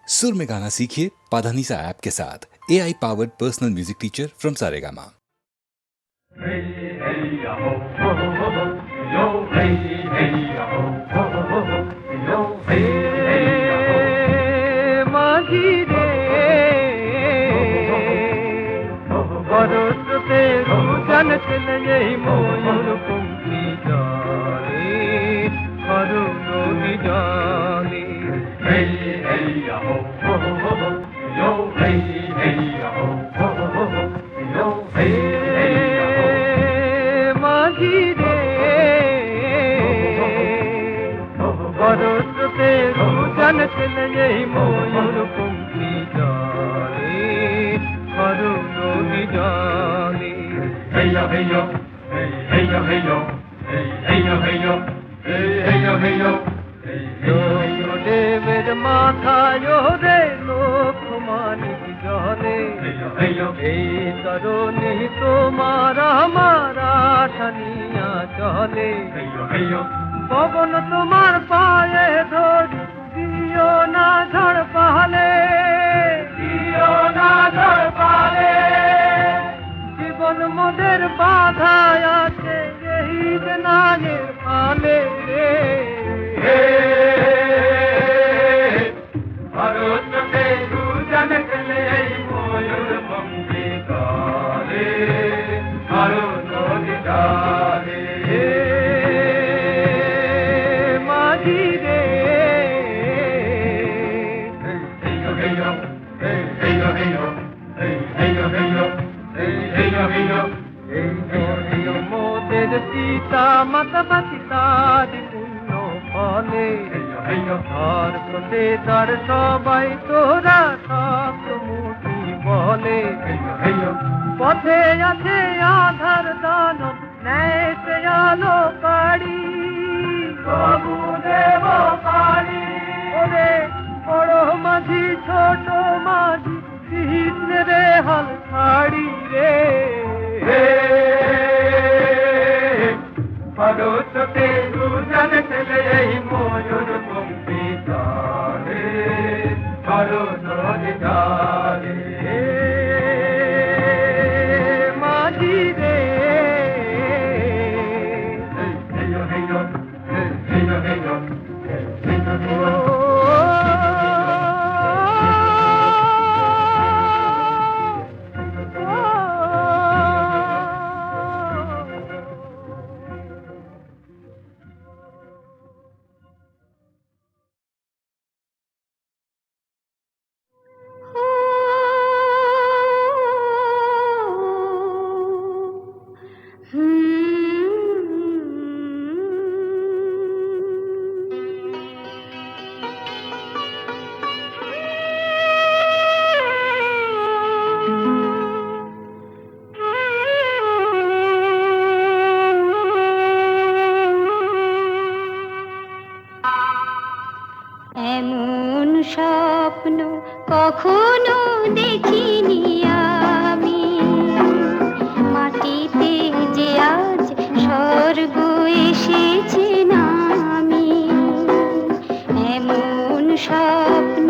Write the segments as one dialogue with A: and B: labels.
A: सुर में गाना सीखिए पाधानीसा ऐप के साथ। AI powered personal music teacher from Saregama.
B: পবন তোমার পায়ে ধরি দিও না ঝড় পালে, দিও না ঝড় পালে। জীবন মোদের বাধায় আছে এই নাগের ফালে রে। ভারতকে দুজন খেলে এই ময়ূর পঙ্খী কালে, ভারত নদী ডালে। সীতা মাতা পিতাদি পুণ্য ফলে, আর প্রতিদার সবাই তোরা সপ্তমূর্তি বলে। পথে আছে আধার দানব ন্যায় সে আলো কাড়ি, প্রভু দেব কাড়ি। ওরে বড় মাঝি ছোট মাঝি কৃষ্ণ রে হাল ছাড়ি রে। ভারতকে দুজন খেলে এই ময়ূর পঙ্খী কালে, ভারত নদী ডালে। মাঝি রে হেয় হেয় হেয় হেয়
C: স্বপ্ন কখনো দেখিনি আমি, মাটিতে যে আজ স্বর্গ এসেছে নামি। এমন স্বপ্ন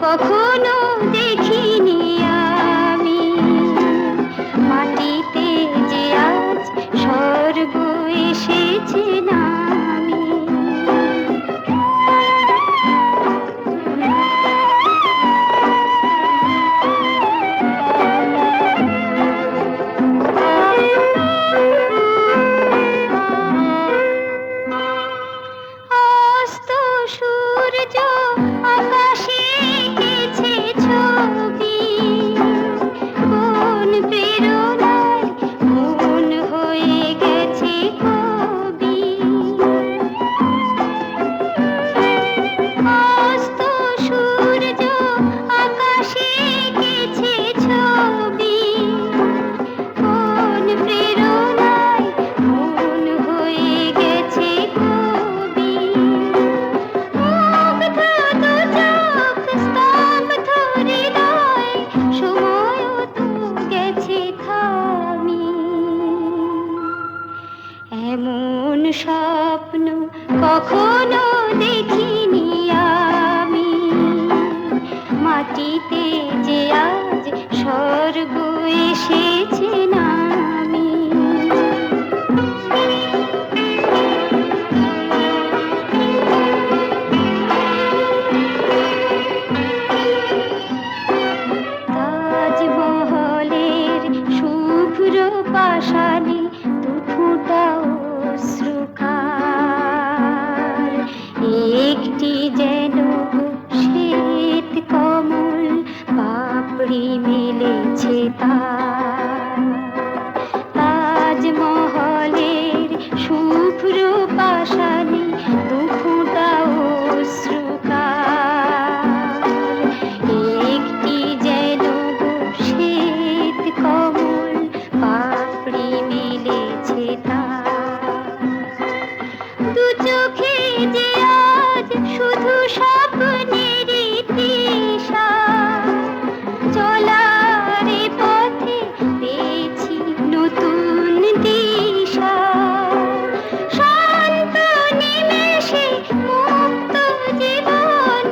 C: কখনো দেখিনি আমি, মাটিতে যে আজ স্বর্গ এসেছে নামি। আকাশে এঁকেছে মাটিতে যে আজ স্বর্গ এসেছে নামি। তাজমহলের শুভ্র পাষাণে দুফোঁটা অশ্রুকার, একটি যেন শ্বেত কমল পাপড়ি মেলেছে তার। তাজমহলের শুভ্র পাষাণে দুফোঁটা অশ্রুকার, একটি যেন শ্বেত কমল পাপড়ি মেলেছে তার। দু চোখে যে আজ শুধু স্বপ্নের তৃষা, চলার পথে পেয়েছি নতুন দিশা। শান্ত নিমেষে মুক্ত জীবন,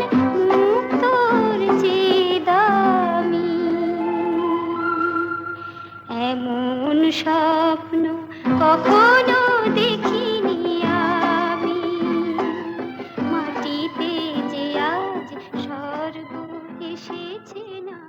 C: মুক্তর যে দামি। এমন স্বপ্ন কখনো দেখিনি আমি, মাটিতে যে আজ স্বর্গ এসেছে না।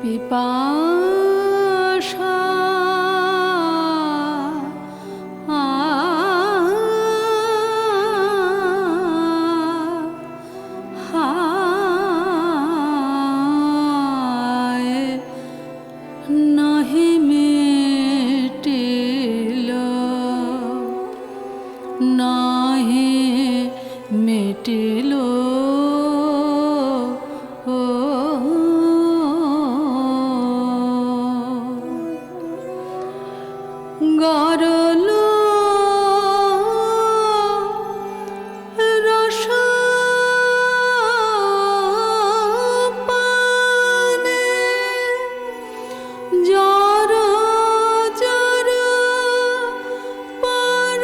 D: পিপাসা নাহি মেটিল, নাহি মেটিল গরলো রস পানে জর জর পরানে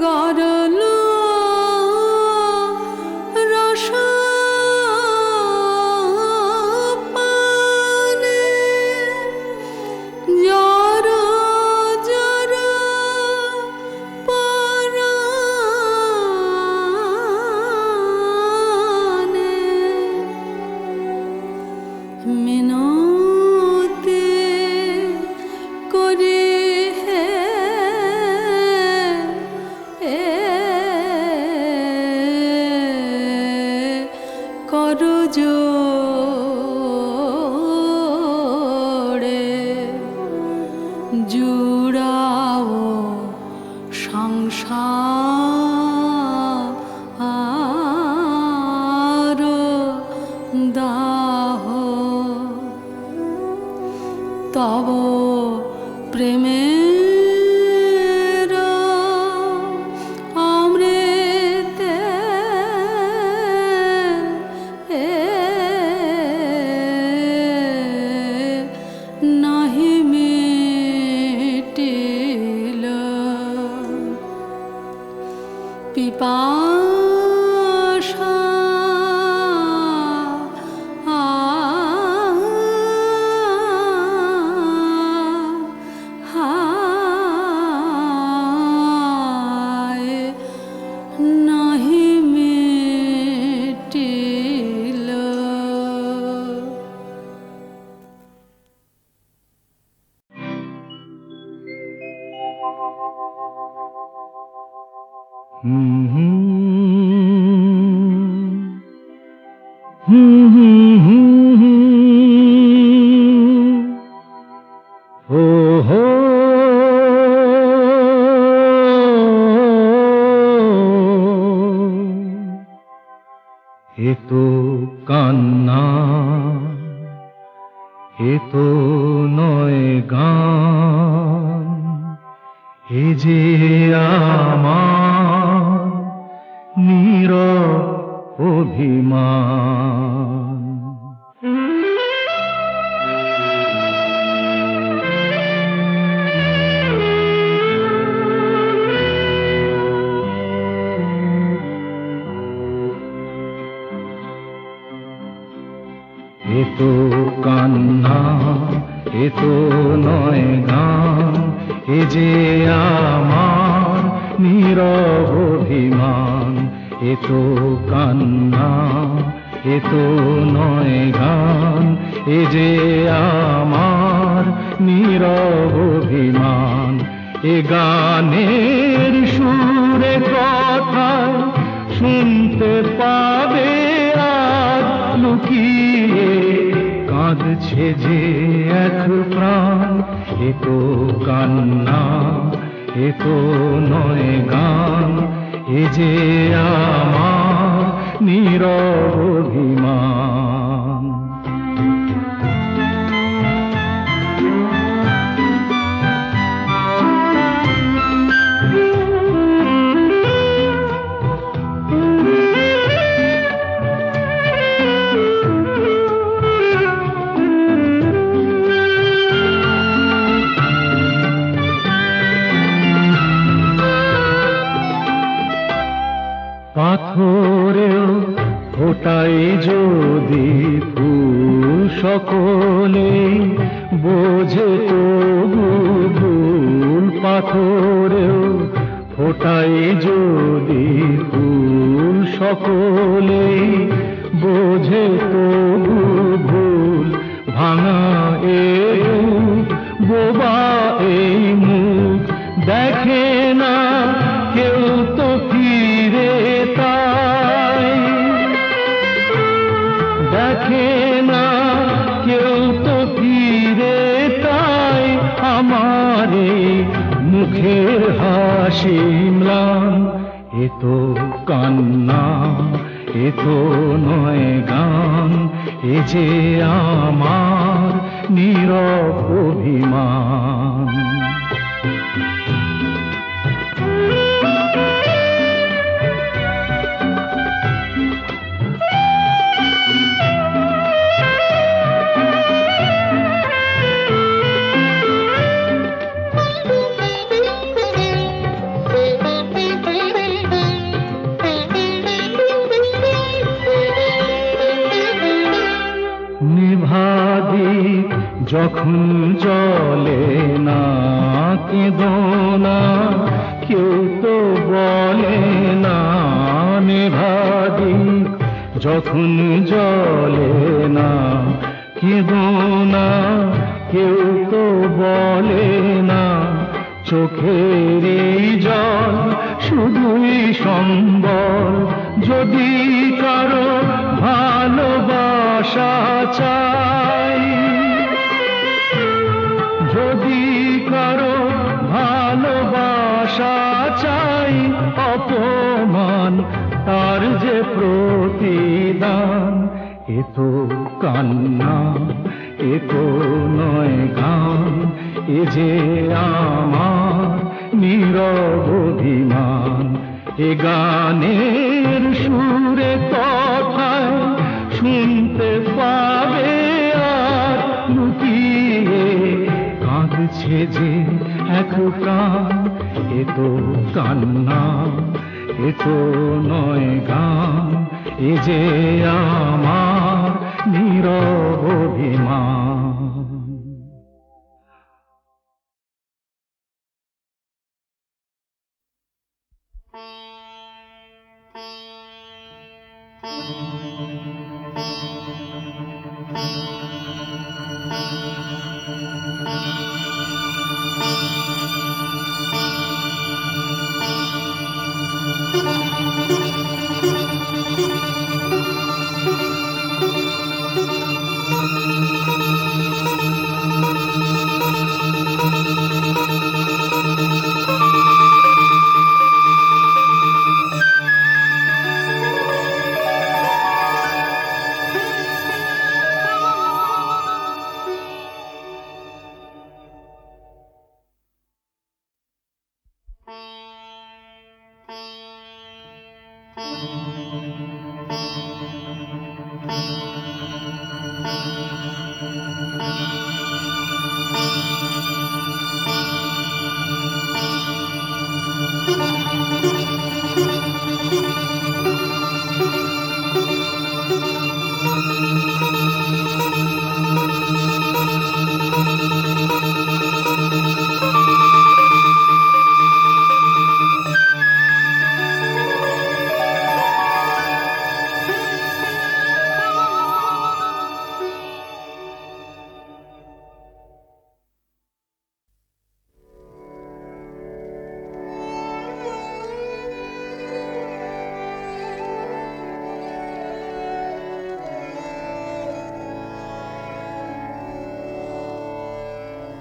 D: গরলো রস পানে জর জর পরানে মিনতি করে হে করো জোড়ে জুড়াও সংসার দাহ তব প্রেমের অমৃতে নাহি মেটিল পিপাসা নাহি মেটিল
B: এ তো কান্না, এ তো নয় গান, এ যে আমার নীরব অভিমান। এ তো কান্না, এ তো নয় গান, এ যে আমার নীরব অভিমান। এ তো কান্না, এ তো নয় গান, এ যে আমার নীরব অভিমান। এ গানের সুরে কথায় শুনতে পাবে আজ লুকিয়ে কাঁদছে যে এক প্রাণ। এ তো কান্না, এ তো নয় গান, এ যে আমার নীরব অভিমান। পাথরেও ফোটাই যদি ফুল সকলে বোঝে তবু ভুল। পাথরেও ফোটাই যদি ফুল সকলে বোঝে তবু ভুল। ভাঙা এ বুক, বোবা এই মুখ, দেখে না কেউ তো ফিরে তাই। দেখে না কেউ তো ফিরে তাই। আমার এই মুখের হাসি ম্লান। এ তো কান্না, এ তো নয় গান, এ যে আমার নীরব অভিমান। নিভাদিক যখন জলে না কেঁদো না, কেউ তো বলে না। নিভাদিক যখন জলে না কেঁদো না, কেউ তো বলে না। চোখের এই জল শুধুই সম্বল, যদি কারো ভালোবাসা চাই। যদি কারো ভালোবাসা চাই, অপমান তার যে প্রতিদান। এ তো কান্না, এ তো নয় গান, এ যে আমার নীরব অভিমান। এ গানের সুরে কথায় শুনতে পাবে আর লুকিয়ে কাঁদছে যে এক প্রাণ। এ তো কান্না, এ তো নয় গান, এ যে আমার নীরব অভিমান।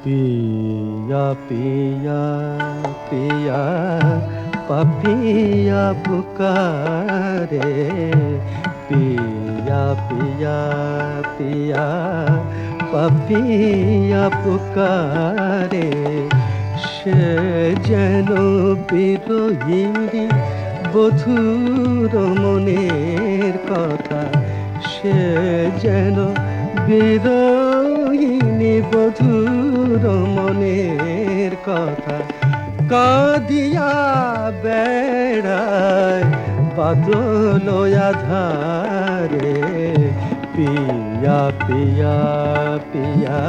B: पिया पिया पिया पपिया पुकारे पिया पिया पिया पपिया पुकारे সে যেন বিরোহিণী বধুর মনের কথা সে যেন বিরোহিণী বধুর মনের কথা কাঁদিয়া বেড়ায় বাদল আধারে পিয়া পিয়া পিয়া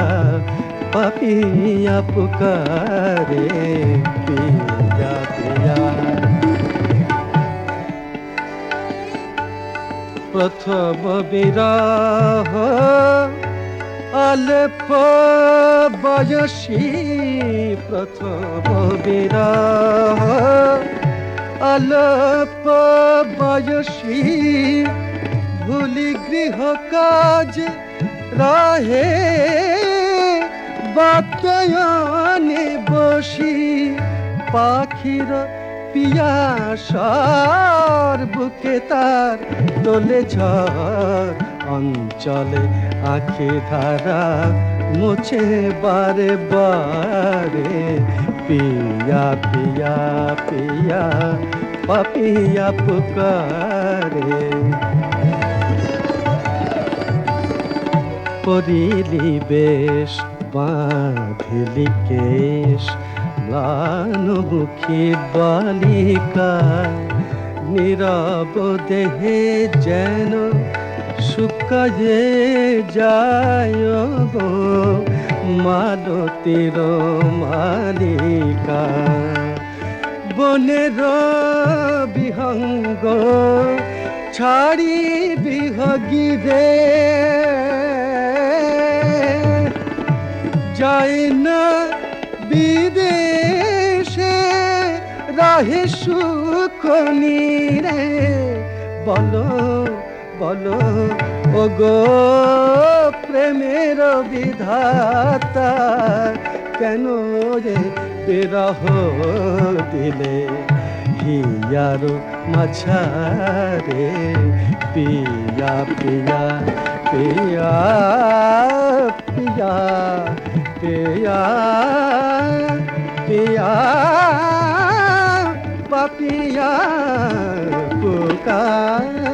B: পাপিয়া পুকারে পিয়া পিয়া প্রথম বিরহ অল্প বয়সী প্রথম বিরহ অল্প বয়সী ভুলি গৃহ কাজ রাহে বাতায়নে বসি পাখির পিয়াসার বুকে তার দোলে ঝড় অঞ্চলে আখি ধারা মুছে বারে বারে পিয়া পিয়া পিয়া পাপিয়া পুকারে পরিলি বেশ বাঁধিলি কেশ ম্লানমুখী বালিকা নীরব দেহে যেন শুকায়ে যায় গো মালতীর মালিকা বনের বিহঙ্গ ছাড়ি বিহগী রে যায় না বিদেশে রাহে সুখ নীরে বলো বলো ও গো প্রেমের বিধাতা কেন রে বিরহ দিলে হিয়ার মাঝারে পিয়া পিয়া পিয়া পিয়া পিয়া পিয়া পাপিয়া পুকারে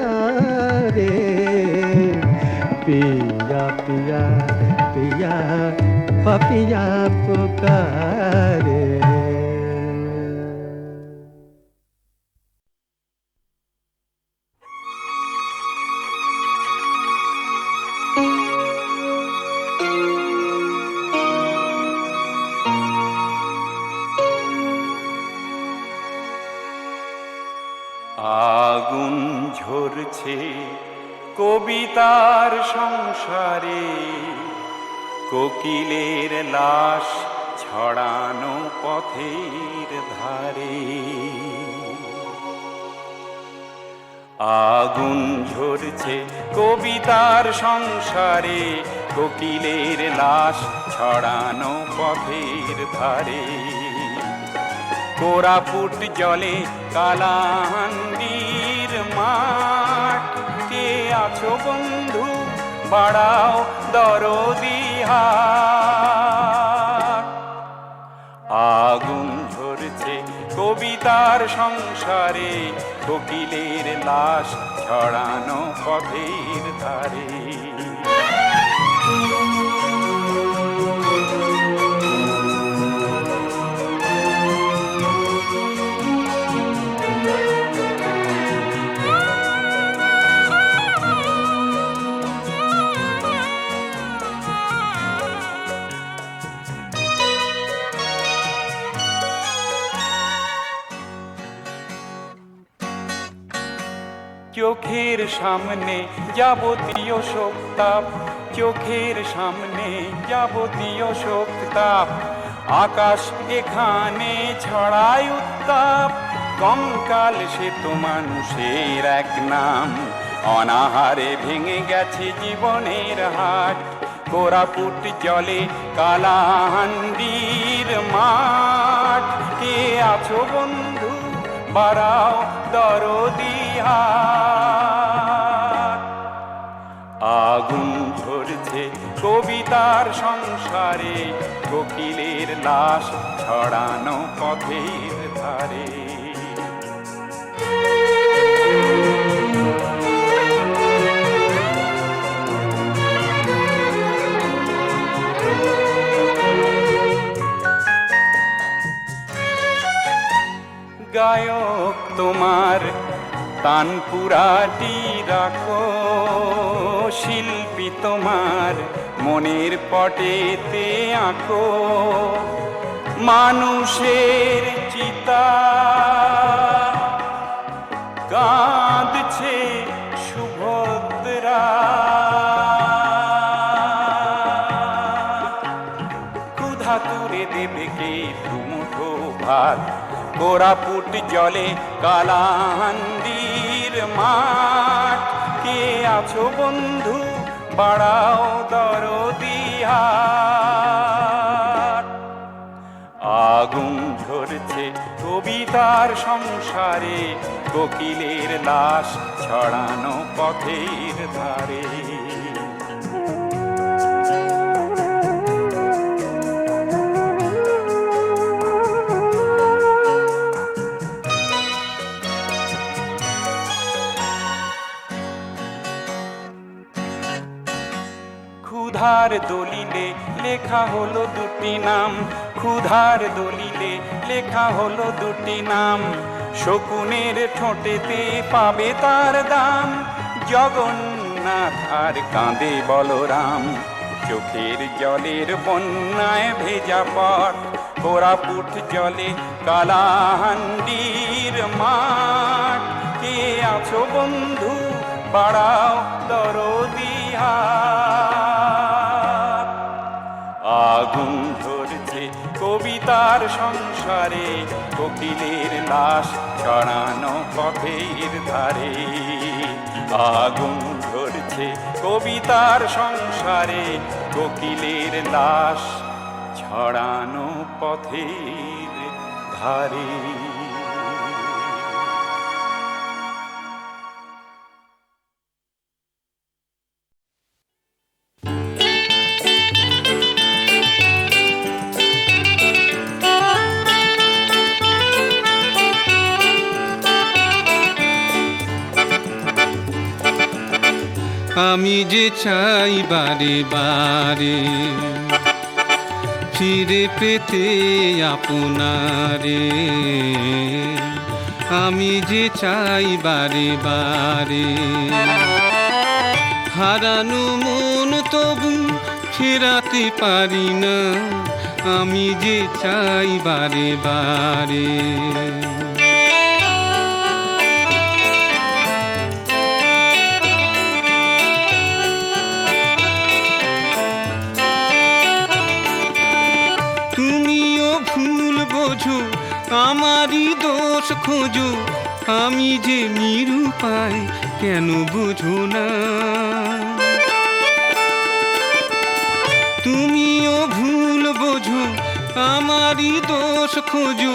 B: পিয়া পিয়া পিয়া পাপিয়া পুকারে
E: আগুন ঝরছে কবিতার সংসারে কোকিলের লাশ ছড়ানো পথের ধারে আগুন ঝরছে কবিতার সংসারে কোকিলের লাশ ছড়ানো পথের ধারে কোরাপুট জলে কালাহান্ডির মাঠ কে আছো বন্ধু বাড়াও দরদি হাত আগুন ঝরছে কবিতার সংসারে কোকিলের লাশ ছড়ানো পথের ধারে। চোখের সামনে যাবতীয় শোকতাপ, চোখের সামনে যাবতীয় শোকতাপ, আকাশ এখানে ছড়ায় উত্তাপ। কঙ্কাল সে তো মানুষের এক নাম, অনাহারে ভেঙে গেছে জীবনের হাট। কোরাপুট জলে কালাহান্ডির মাঠ, কে আছো বন্ধু বাড়াও দরদি হাত। আগুন ঝরছে কবিতার সংসারে, কোকিলের লাশ ছড়ানো পথের ধারে। গায়ক তোমার তানপুরাটি রাখো, শিল্পী তোমার মনের পটেতে আঁকো। মানুষের চিতা কাঁদছে সুভদ্রা, ক্ষুধা তুলে দেবে কে দুমুঠো ভাত। কোরাপুট জলে কালাহান্ডির মাঠ, কে আছো বন্ধু বাড়াও দরদি হাত। আগুন ঝরছে কবিতার সংসারে, কোকিলের লাশ ছড়ানো পথের ধারে। ক্ষুধার দলিলে লেখা হলো দুটি নাম, ক্ষুধার দলিলে লেখা হলো দুটি নাম। শকুনের ঠোঁটেতে পাবে তার দাম, জগন্নাথ আর কাঁদে বলরাম। চোখের জলের বন্যায় ভেজা পথ, কোরাপুট জলে কালাহান্ডির মাঠ। কে আছো বন্ধু বাড়াও দরদি হাত। আগুন ধরছে কবিতার সংসারে, কোকিলের লাশ ছড়ানো পথের ধারে। আগুন ধরছে কবিতার সংসারে, কোকিলের লাশ ছড়ানো পথের ধারে।
F: আমি যে চাই বারে বারে ফিরে পেতে আপনারে, আমি যে চাই বারে বারে। হারানো মন তবু ফেরাতে পারি না, আমি যে চাই বারে বারে। আমারই দোষ খোঁজো, আমি যে নিরুপায় কেন বুঝো না। তুমিও ভুল বোঝো, আমারই দোষ খোঁজো,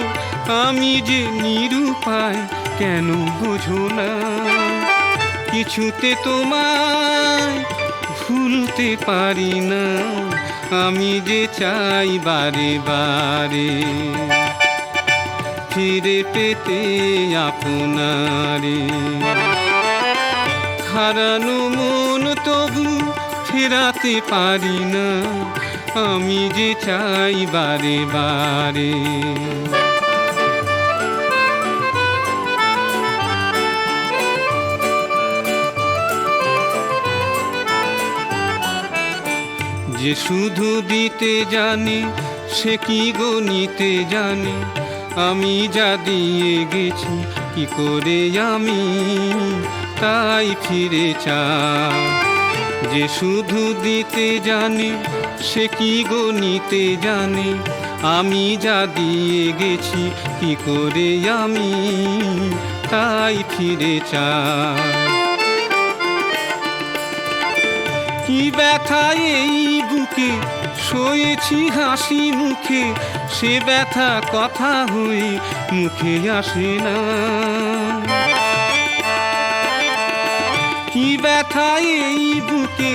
F: আমি যে নিরুপায় কেন বুঝো না। কিছুতে তোমায় ভুলতে পারি না, আমি যে চাই বারে বারে। ফিরে পেতে আপনারে। হারানো মন তবু ফেরাতে পারি না, আমি যে চাই বারে বারে। যে শুধু দিতে জানে সে কি গণিতে জানে, আমি যা দিয়ে গেছি কি করে আমি তাই ফিরে চাই। যে শুধু দিতে জানে সে কি গণিতে জানে, আমি যা দিয়ে গেছি কি করে আমি তাই ফিরে চাই। কি ব্যথা এই বুকে শোয়েছি হাসি মুখে, সে ব্যথা কথা হয়ে মুখে আসে না। কি ব্যথা এই বুকে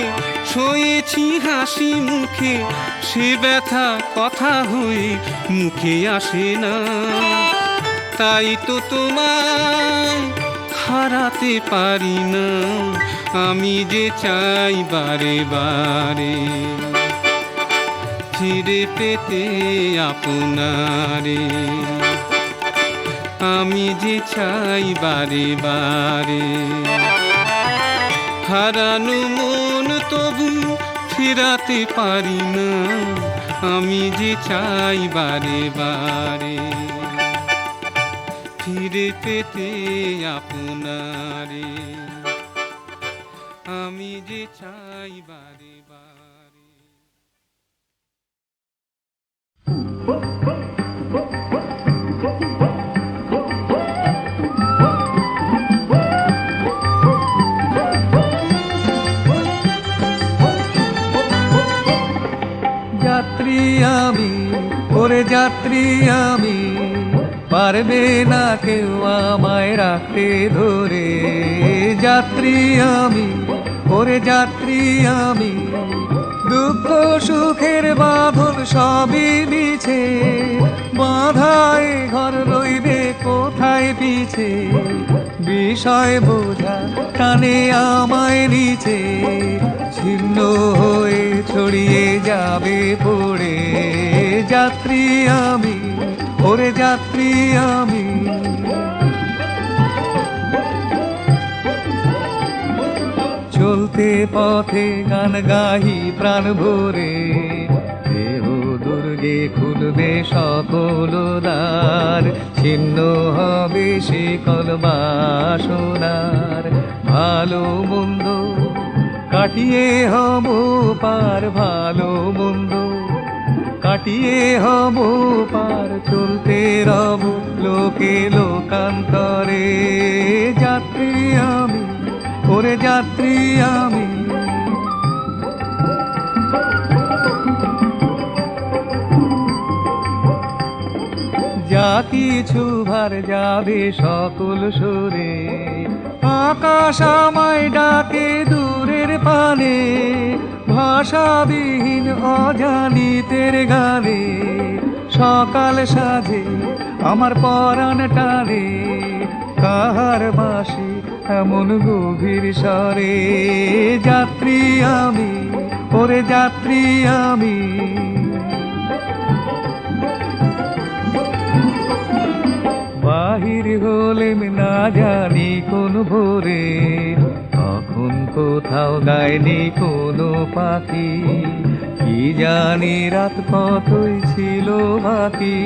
F: শোয়েছি হাসি মুখে, সে ব্যথা কথা হয়ে মুখে আসে না। তাই তো তোমায় হারাতে পারি না, আমি যে চাই বারে বারে ফিরে পেতে আপনারে। আমি যে চাই বারে বারে, হারানো মন তবু ফেরাতে পারি না, আমি যে চাই বারে বারে ফিরে পেতে আপনারে। আমি যে চাই বারে বারে।
B: যাত্রী আমি, ওরে যাত্রী আমি, পারবে না কেউ আমায় রাখতে ধরে। যাত্রী আমি, ওরে যাত্রী আমি, দুঃখ সুখের বাঁধন সবই মিছে, বাঁধায় ঘর রইবে কোথায় পিছে। বিষয় বোঝা টানে আমায় নিচে, ছিন্ন হয়ে ছড়িয়ে যাবে পড়ে। যাত্রী আমি, ওরে যাত্রী আমি। চলতে পথে গান গাহি প্রাণ ভরে, দেহ দুর্গে খুলবে সকল দ্বার, ছিন্ন হবে শিকল বাসনার। ভালো মন্দ কাটিয়ে হব পার, ভালো মন্দ কাটিয়ে হব পার, চলতে রব লোকে লোকান্তরে। যাত্রী আমি, ওরে যাত্রী আমি। যা কিছু ভার যাবে সকল সরে, আকাশ আমায় ডাকে দূরের পানে, ভাষাবিহীন অজানিতের গানে। সকাল সাজে আমার পরাণ টানে, কাহার বাসি এমন গভীর স্বরে। যাত্রী আমি, ওরে যাত্রী আমি। বাহির হলেম না জানি কোন ভোরে, তখন কোথাও গায়নি কোনো পাখি। কি জানি রাত কতই ছিল বাকি,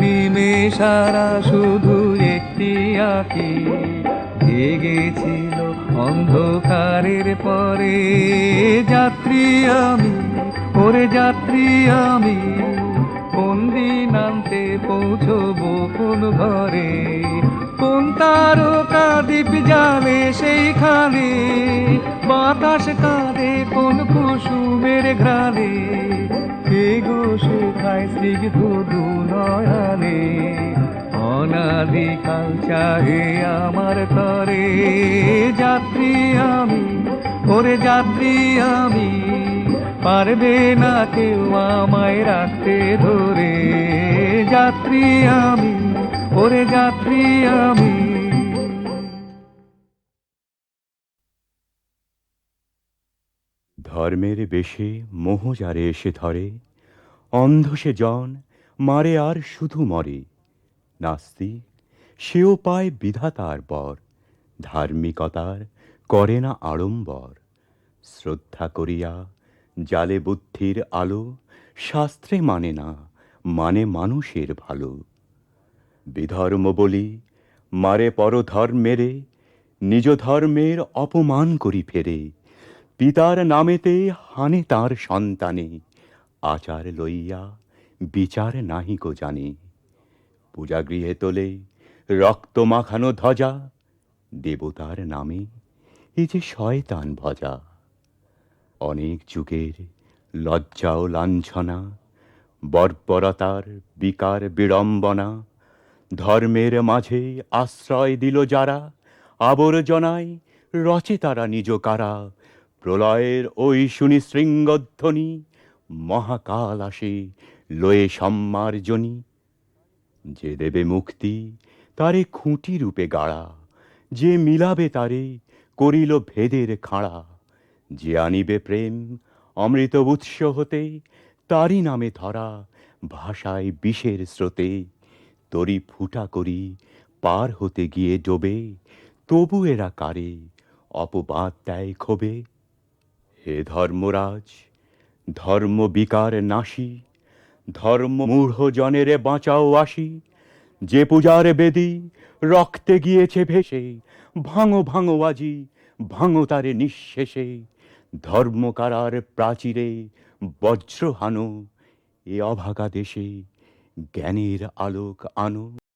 B: নিমেষারা শুধু একটি আঁকি। জেগেছিল অন্ধকারের পরে। যাত্রী আমি, ওরে যাত্রী আমি, কোন দিন আনতে পৌঁছবো কোন ঘরে। কোন তারকা দ্বীপ যাবে সেইখানে, বাতাস কাঁদে কোন কুসুমের ঘ্রাণে। কে গো শেখায় স্নিগ্ধ দু নয়নে, অনাদিকাল চাহে আমার তরে। যাত্রী আমি, ওরে যাত্রী আমি, পারবে না কেউ আমায় রাখতে ধরে। যাত্রী আমি, ওরে যাত্রী আমি।
G: ধর্মের বেশে মোহ যারে এসে ধরে, অন্ধ সে জন মারে আর শুধু মরে। নাস্তিক সেও পায় বিধাতার বর, ধার্মিকতার করে না আড়ম্বর। শ্রদ্ধা করিয়া জালে বুদ্ধির আলো, শাস্ত্রে মানে না, মানে মানুষের ভালো। বিধর্ম বলি মারে পরধর্মেরে, নিজ ধর্মের অপমান করি ফেরে। পিতার নামেতে হানে তার সন্তানে, আচার লইয়া বিচার নাহিকো জানে। পূজাগৃহে তোলে রক্ত মাখানো ধ্বজা, দেবতার নামে এ যে শয়তান ভজা। অনেক যুগের লজ্জা ও লাঞ্ছনা, বর্বরতার বিকার বিড়ম্বনা, ধর্মের মাঝে আশ্রয় দিল যারা, আবর্জনায় রচে তারা নিজ কারা। প্রলয়ের ওই শুনি শৃঙ্গধ্বনি, মহাকাল আসে লয়ে সম্মার্জনী। যে দেবে মুক্তি তারে খুঁটি রূপে গাড়া, যে মিলাবে তারে করিল ভেদের খাড়া। যে আনিবে প্রেম অমৃত উৎস হতে, তারই নামে ধরা ভাষায় বিষের স্রোতে। তরি ফুটা করি পার হতে গিয়ে ডোবে, তবু এরা কারে অপবাদ দেয় ক্ষোভে। হে ধর্মরাজ, ধর্ম বিকার নাশী, ধর্ম মূঢ় জনেরে বাঁচাও আসি। যে পূজার বেদি রক্তে গিয়েছে ভেসে, ভাঙো ভাঙো আজি, ভাঙো তারে নিঃশেষে। ধর্মকারার প্রাচীরে বজ্র হানো, এ অভাগা দেশে জ্ঞানের আলোক আনো।